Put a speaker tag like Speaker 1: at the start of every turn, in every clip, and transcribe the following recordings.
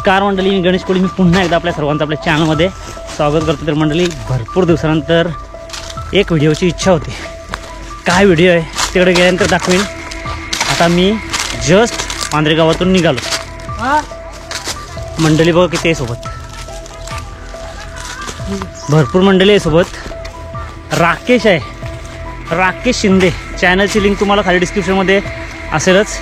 Speaker 1: नमस्कार मंडळी, मी गणेश कोळी. मी पुन्हा एकदा आपल्या सर्वांचं आपल्या चॅनलमध्ये स्वागत करतो. तर मंडळी, भरपूर दिवसानंतर एक व्हिडिओची इच्छा होती. काय व्हिडिओ आहे तिकडे गेल्यानंतर दाखवेन. आता मी जस्ट मांजरे गावातून निघालो. मंडळी बघा किती आहे सोबत, भरपूर मंडळी आहे सोबत. राकेश आहे, राकेश शिंदे. चॅनलची लिंक तुम्हाला खाली डिस्क्रिप्शनमध्ये असेलच.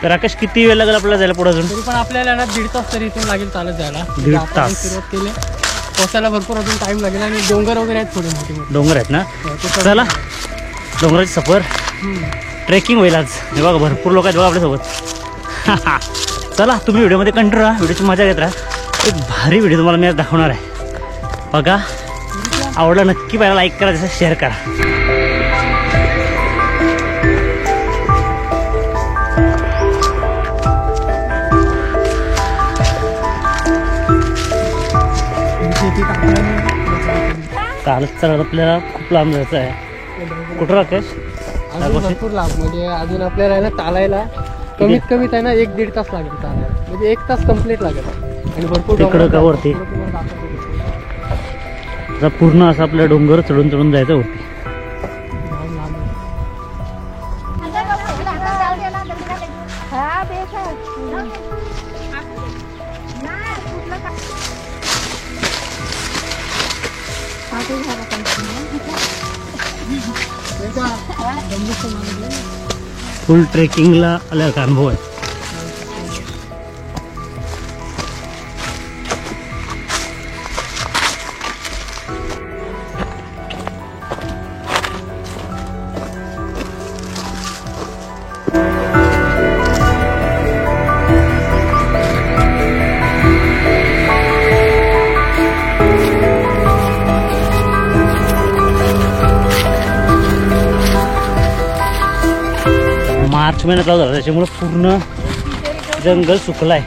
Speaker 1: तर राकेश, किती वेळ लागेल आपल्याला जायला पुढे अजून?
Speaker 2: तरी पण आपल्याला ना 1.5 तास तरी इथून लागेल चालत जायला.
Speaker 1: 1.5 तास
Speaker 2: सुरुवात केली, पोहोचायला भरपूर अजून टाइम लागेल. आणि डोंगर वगैरे आहेत थोडे मोठे मोठे
Speaker 1: डोंगर आहेत ना. चला, डोंगराची सफर ट्रेकिंग होईल आज. हे बघा भरपूर लोक आहेत बघा आपल्यासोबत. चला, तुम्ही व्हिडिओमध्ये कंटिन्यू राहा, व्हिडिओची मजा घेत राहा. एक भारी व्हिडिओ तुम्हाला मी आज दाखवणार आहे. बघा, आवडला नक्की पहिला लाईक करा, जसं शेअर करा. चालत चालत आपल्याला खूप लांब जायचं आहे. कुठं राकेश?
Speaker 2: अजून भरपूर लांब, म्हणजे अजून आपल्याला ना चालायला कमीत कमी त्यांना 1-1.5 तास लागेल चालायला. म्हणजे 1 तास कम्प्लीट लागेल. आणि भरपूर
Speaker 1: तिकडं का वरती पूर्ण असं आपल्या डोंगर चढून चढून जायचं वरती. फुल ट्रेकिंगला आल्याचा अनुभव आहे. मार्च महिना चालू झाला, त्याच्यामुळे पूर्ण जंगल सुकलाय.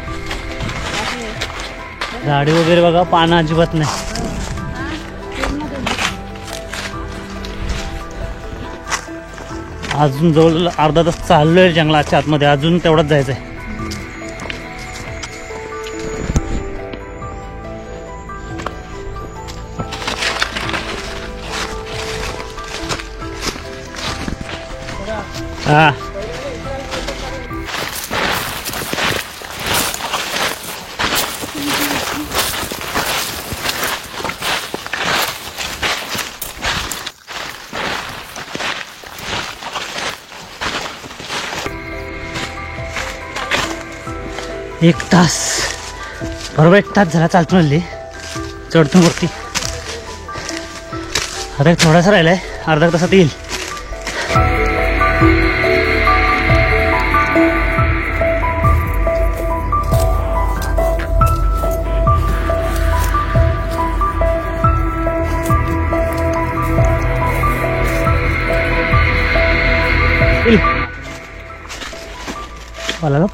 Speaker 1: झाडे वगैरे बघा, पानं अजिबात नाही. अजून जवळ अर्धा तास चाललोय जंगलाच्या आतमध्ये, अजून तेवढाच जायचंय. हा, एक तास, बरोबर 1 तास झाला चालतो आली. चढतो वरती. आता थोडासा राहिलाय, अर्धा तासात येईल.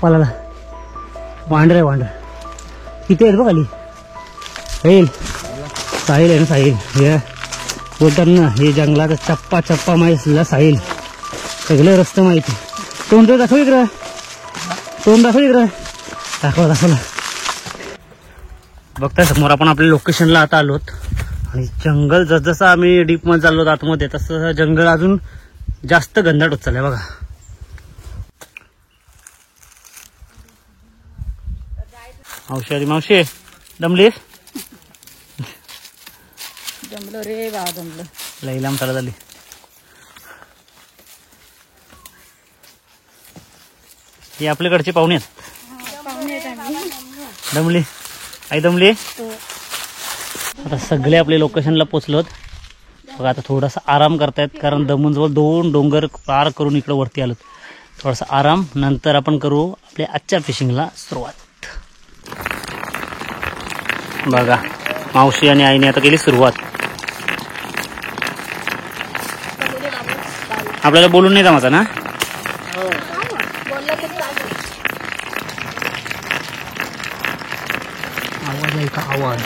Speaker 1: पाला वांडर आहे, वांडर किती आहेत बघ खाली. येईल साहिल आहे ना, साहिल. हे बोलतात ना, हे जंगलाचा चप्पा चप्पा माहिती साहिल. सगळे रस्ते माहिती. तोंड दाखव इकडं, तोंड दाखव इकडं. दाखवलं बघताय समोर आपण आपल्या लोकेशनला आता आलोत. आणि जंगल जसजसं आम्ही डीप मध्ये चाललो आतमध्ये, तसं जंगल अजून जास्त घनदाट होत चाललंय बघा. मावशी आली. मावशी, दमलीस?
Speaker 3: जमलं रे बा, जमलं.
Speaker 1: लई लांब चालत आली. हे आपल्याकडचे पाहुणे आहेत. दमली आई, दमली. आता सगळे आपले लोकेशनला पोचलोत बघा. आता थोडासा आराम करतायत, कारण दमून जवळ 2 डोंगर पार करून इकडं वरती आलोत. थोडासा आराम, नंतर आपण करू आपल्या आजच्या फिशिंगला सुरुवात. बघा, मावशी आणि आईने आता केली सुरुवात. आपल्याला बोलून नाही जमायचं ना. आवाज आहे का? आवाज.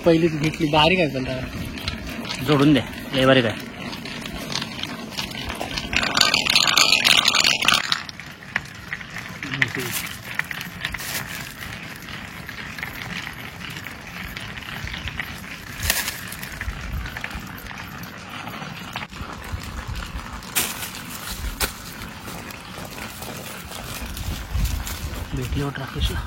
Speaker 2: पहिलीच घेतली बारीक आहे पण त्याला.
Speaker 1: जोडून द्या लय बारीक आहे. भेटली वाट राकेशला.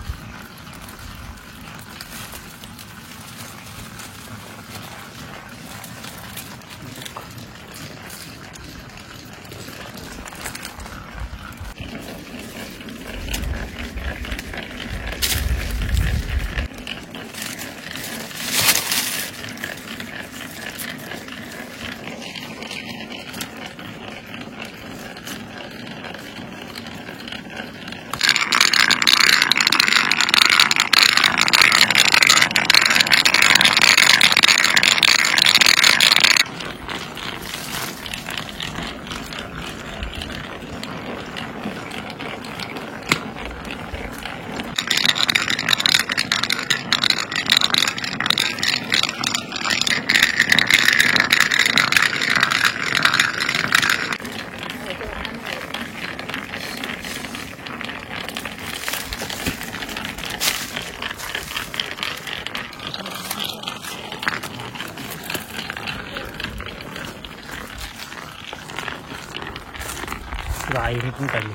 Speaker 1: आईने पण काढली.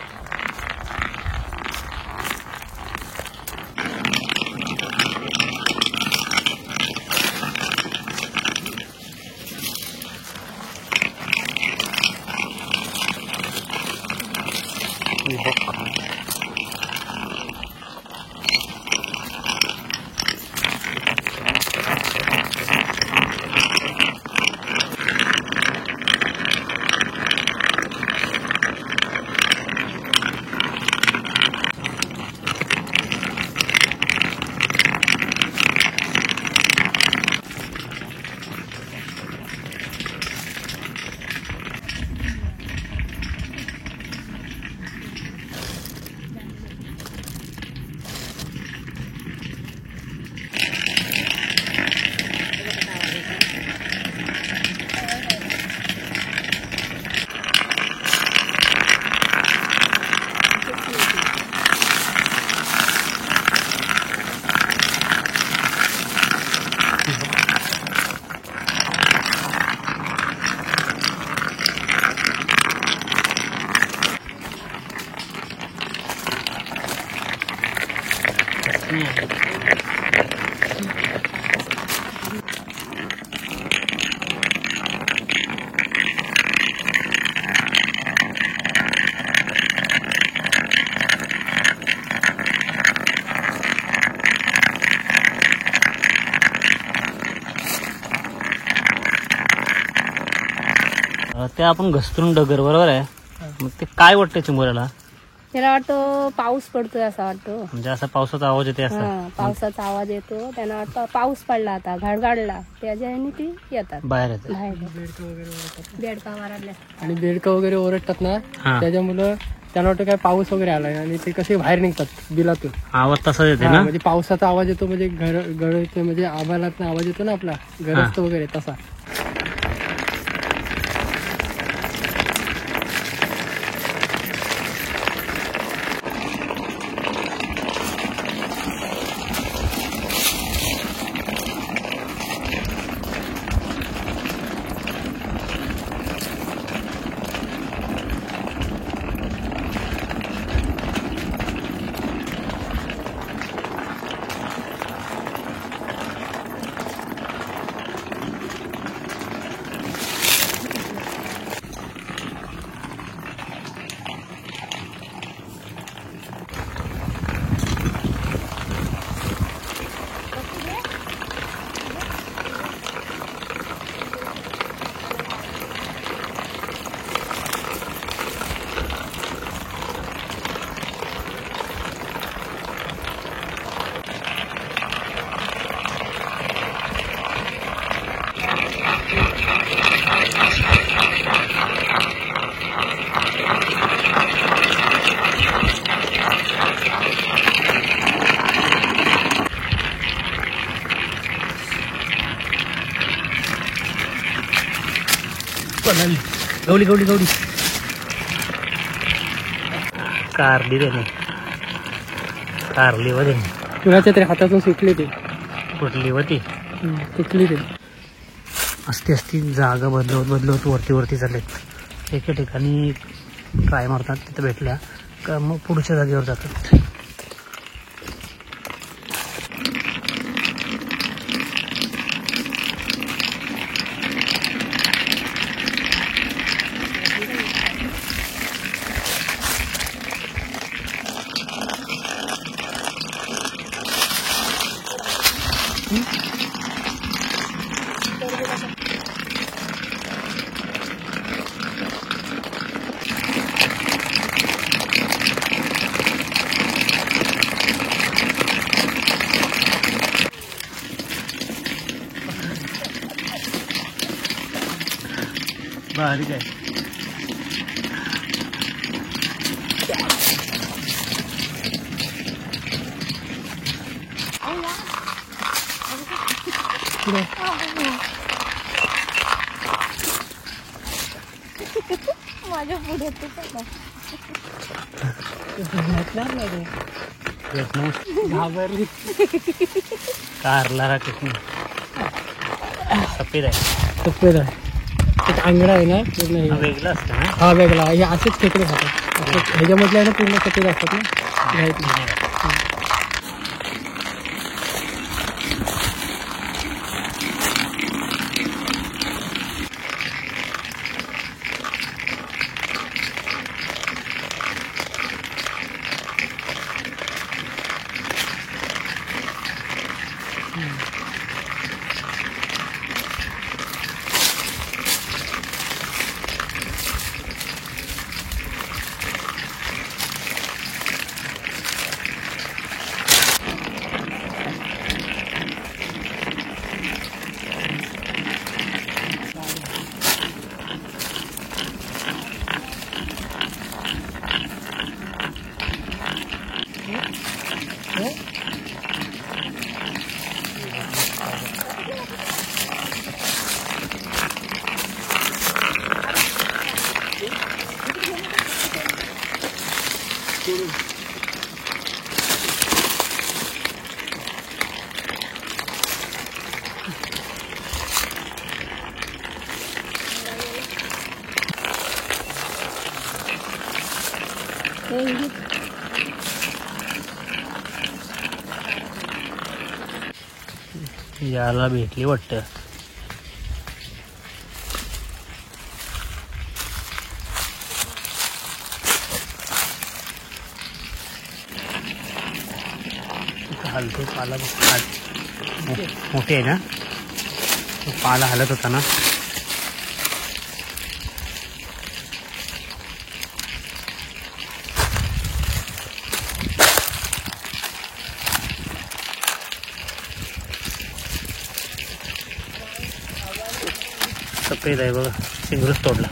Speaker 1: ते आपण घसरून डगर बरोबर आहे. मग ते काय वाटतं चिंबोऱ्याला?
Speaker 3: त्याला वाटतं पाऊस पडतोय असं वाटतं.
Speaker 1: म्हणजे असा पावसाचा आवाज येते असा.
Speaker 3: हा, पावसाचा आवाज येतो. त्यांना वाटतं पाऊस पडला आता घडघडला त्याच्या ती येतात
Speaker 1: बाहेर येते.
Speaker 3: बाहेर
Speaker 2: बेडकं वगैरे ओरडतात.
Speaker 3: बेडका मारल्या
Speaker 2: आणि बेडकं वगैरे ओरडतात ना
Speaker 1: हा.
Speaker 2: त्याच्यामुळं त्यांना वाटतं काय पाऊस वगैरे आलाय आणि ते कसे बाहेर निघतात बिलातून.
Speaker 1: आवाज तसाच येते
Speaker 2: हा,
Speaker 1: ना.
Speaker 2: म्हणजे पावसाचा आवाज येतो म्हणजे गळ म्हणजे आभाळात आवाज येतो ना आपला गरजत वगैरे तसा.
Speaker 1: लागली. गवली गवली गवली कारली त्याने कारली व त्याने
Speaker 2: कुणाच्या तरी हातातून सुटली ती
Speaker 1: कुठली होती
Speaker 2: तुटली ती.
Speaker 1: असती असती जागा बदलवत वरती चाललेत. एका ठिकाणी ट्राय मारतात तिथं भेटल्या का मग पुढच्या जागेवर जातात. बारीक आहे.
Speaker 3: माझ्या पुढे
Speaker 2: घाबरली.
Speaker 1: कारला राहते सफेद आहे.
Speaker 2: सफेद आहे. एक आंगडा आहे ना पूर्ण हे.
Speaker 1: वेगळं असतं ना.
Speaker 2: हा वेगळा हे असेच खेकडे खातात. ह्याच्यामधले आहे ना पूर्ण सफेद असतात ना. माहित नाही.
Speaker 1: याला भेटली वाटतं. हलते पाला मोठे आहे ना. पाला हलत होता ना. सफेद आहे बघा. सिंगलच तोडला.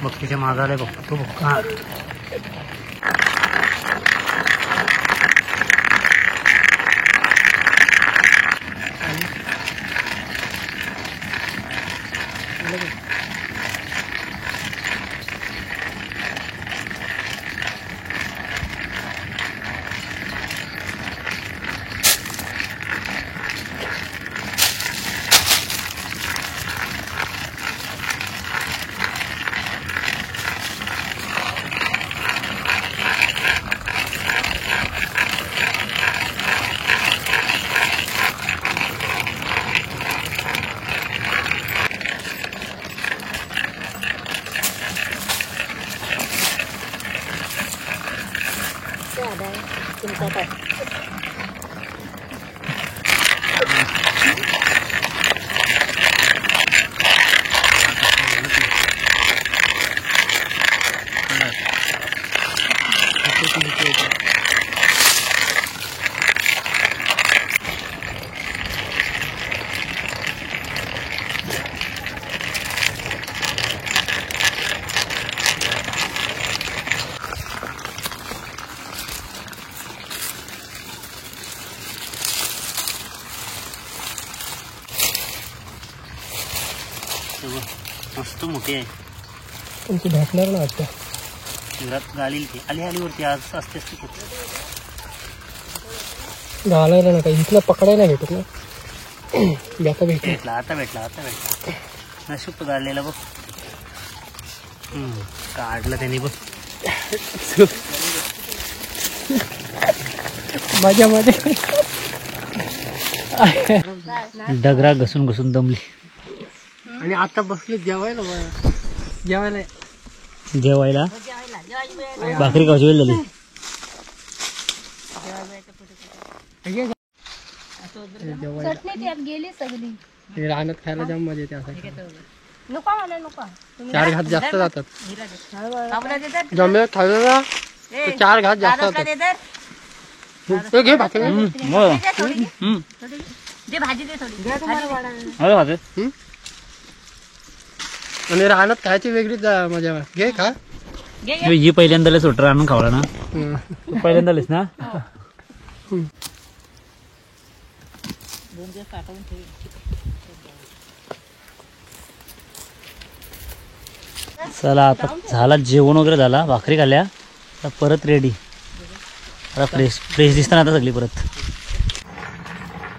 Speaker 1: बघ मागाला बघतो बघ. हा बघ, मस्त मोठी आहे.
Speaker 2: तुमची भेटणार ना वाटतं.
Speaker 1: घरात घालील ती. आली आली वरती आज असतेच ती खूप.
Speaker 2: घालायला ना काही इथलं पकडायला भेटत ना. आता भेटलं.
Speaker 1: भेटला आता भेटला नशीब तो गाडलेला बघ. काढलं त्यांनी बघ.
Speaker 2: माझ्या मध्ये
Speaker 1: डगरा घसून घसून दमली.
Speaker 2: आणि आता बसले जेवायला जेवायला
Speaker 1: जेवायला भाकरी खायची वेळ झाली.
Speaker 3: चटणी त्यात गेली सगळी.
Speaker 2: रानात खायला जाम मजा येते. असं
Speaker 3: नको मला नको.
Speaker 2: 4 घात जास्त जातात. जमे खाल्लं ना 4 घात जास्त जातात. घे भाकरी. आणि रानात खायची वेगळीच मजा. घे खा.
Speaker 1: ही पहिल्यांदा सुटर आणून खावला ना. पहिल्यांदाच ना. चला आता झाला जेवण वगैरे झाला. भाकरी खाल्ल्या. आता परत रेडी. आता फ्रेश दिसताना आता सगळी परत.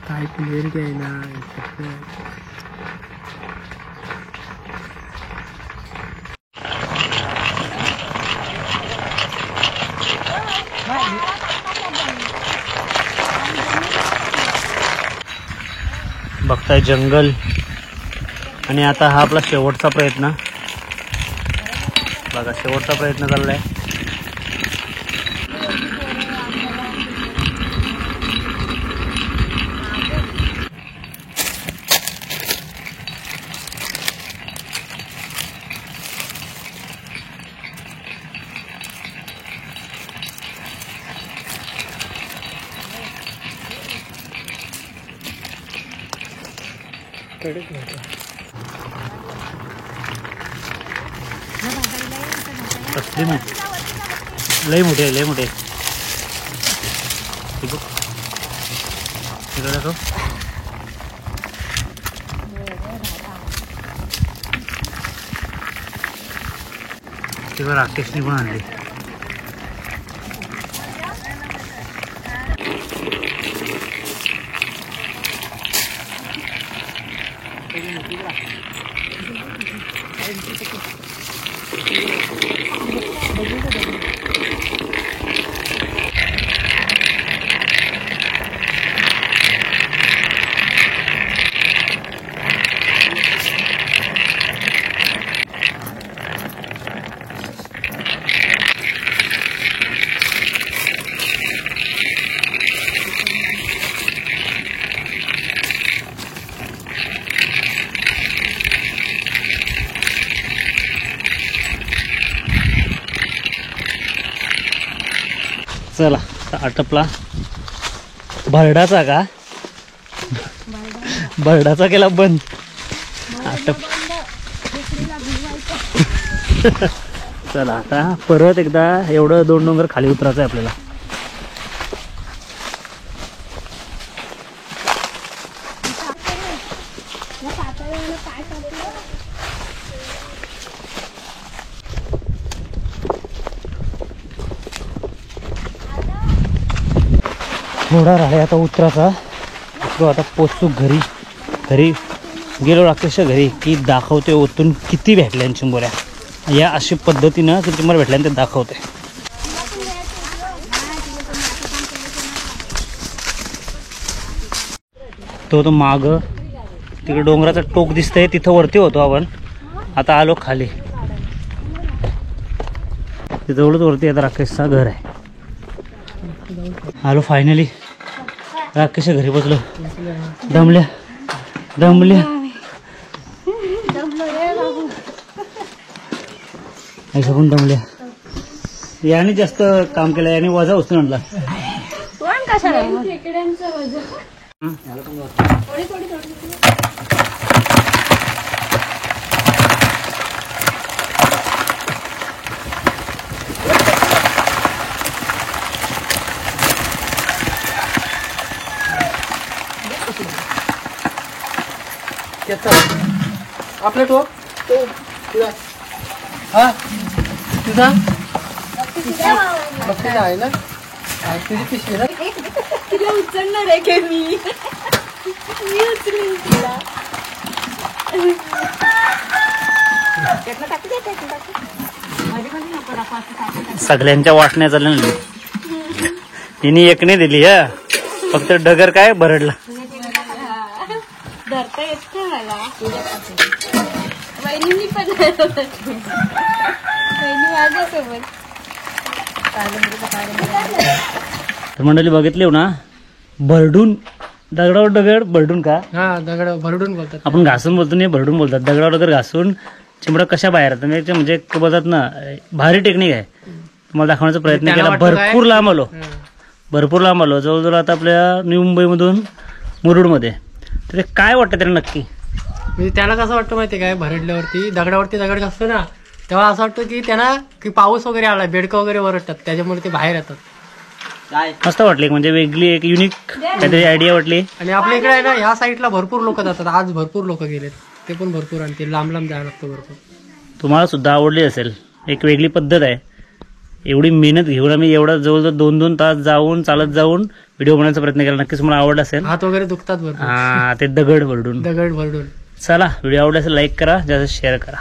Speaker 2: काय क्लिअरिटी आहे ना.
Speaker 1: बघताय जंगल. आणि आता हा आपला शेवटचा प्रयत्न बघा. शेवटचा प्रयत्न चाललाय. कसली मोठी. लई मोठी आहे. तिकडे तो तिकडे राकेशने पण आणली. चला आटपला. भरडाचा का. भरडाचा केला बंद. आटप. चला आता परत एकदा एवढं 2 डोंगर खाली उतरायचं आहे आपल्याला. थोडा राहिला आता उतराचा. आता पोचतो घरी गेलो राकेशच्या घरी की दाखवते ओतून किती भेटल्या चिंबोऱ्या. या अशा पद्धतीनं किती मला भेटल्या ते दाखवते. तो माग तिकडे डोंगराचा टोक दिसतंय तिथं वरती होतो आपण. आता आलो खाली. तिथं वरती आता राकेशचा घर आहे. आलो फायनली राकेशच्या घरी पोचलो. दमल्या ऐसा पण दमल्या. याने जास्त काम केलं. याने वजा उचलून आणला.
Speaker 2: आपल्या टोप हा तुझा बघतीचा आहे ना हा, तुझी पिशवी ना
Speaker 3: तिला उचलणार आहे की मी उचलीन तिला.
Speaker 1: सगळ्यांच्या वाटण्या चालल्या ना हिने एक नाही दिली हा फक्त डगर काय भरडला.
Speaker 3: धरता येत का मला वहिनी पण वहिनी माझ्यासोबत.
Speaker 1: तर मंडळी बघितली हो ना भरडून दगडावर दगड भरडून का
Speaker 2: हा दगड भरडून बोलतात.
Speaker 1: आपण घासून बोलतो नाही भरडून बोलतात. दगडावर दगड घासून चिमडा कशा बाहेर येतात म्हणजे एक बोलतात ना भारी टेक्निक आहे. तुम्हाला दाखवण्याचा प्रयत्न
Speaker 2: त्याला
Speaker 1: केला.
Speaker 2: वाटतं काय?
Speaker 1: भरपूर लांब आलो
Speaker 2: हा.
Speaker 1: भरपूर लांब आलो जवळजवळ आता आपल्या न्यू मुंबईमधून मुरुडमध्ये. तर ते काय वाटतं त्याला नक्की
Speaker 2: म्हणजे त्याला कसं वाटतं माहितीये काय भरडल्यावरती दगडावरती दगड घासतो ना तेव्हा असं वाटतं की त्यांना की पाऊस वगैरे आला बेडकं वगैरे वरटतात त्याच्यामुळे ते बाहेर येतात.
Speaker 1: मस्त वाटली एक म्हणजे वेगळी एक युनिक काहीतरी आयडिया वाटली.
Speaker 2: आणि आपल्या इकडे आहे ना ह्या साईडला भरपूर लोक जातात. आज भरपूर लोक गेलेत ते पण भरपूर आणि ते लांब लांब जायला लागतं भरपूर.
Speaker 1: तुम्हाला सुद्धा आवडली असेल. एक वेगळी पद्धत आहे. एवढी मेहनत घेऊन आम्ही एवढा जवळजवळ 2-2 तास जाऊन चालत जाऊन व्हिडिओ बनवण्याचा प्रयत्न केला. नक्कीच मला आवडला असेल.
Speaker 2: हात वगैरे दुखतात भरपूर
Speaker 1: हा ते दगड भरडून.
Speaker 2: दगड भरडून.
Speaker 1: चला व्हिडिओ आवडला असेल लाईक करा जास्त शेअर करा.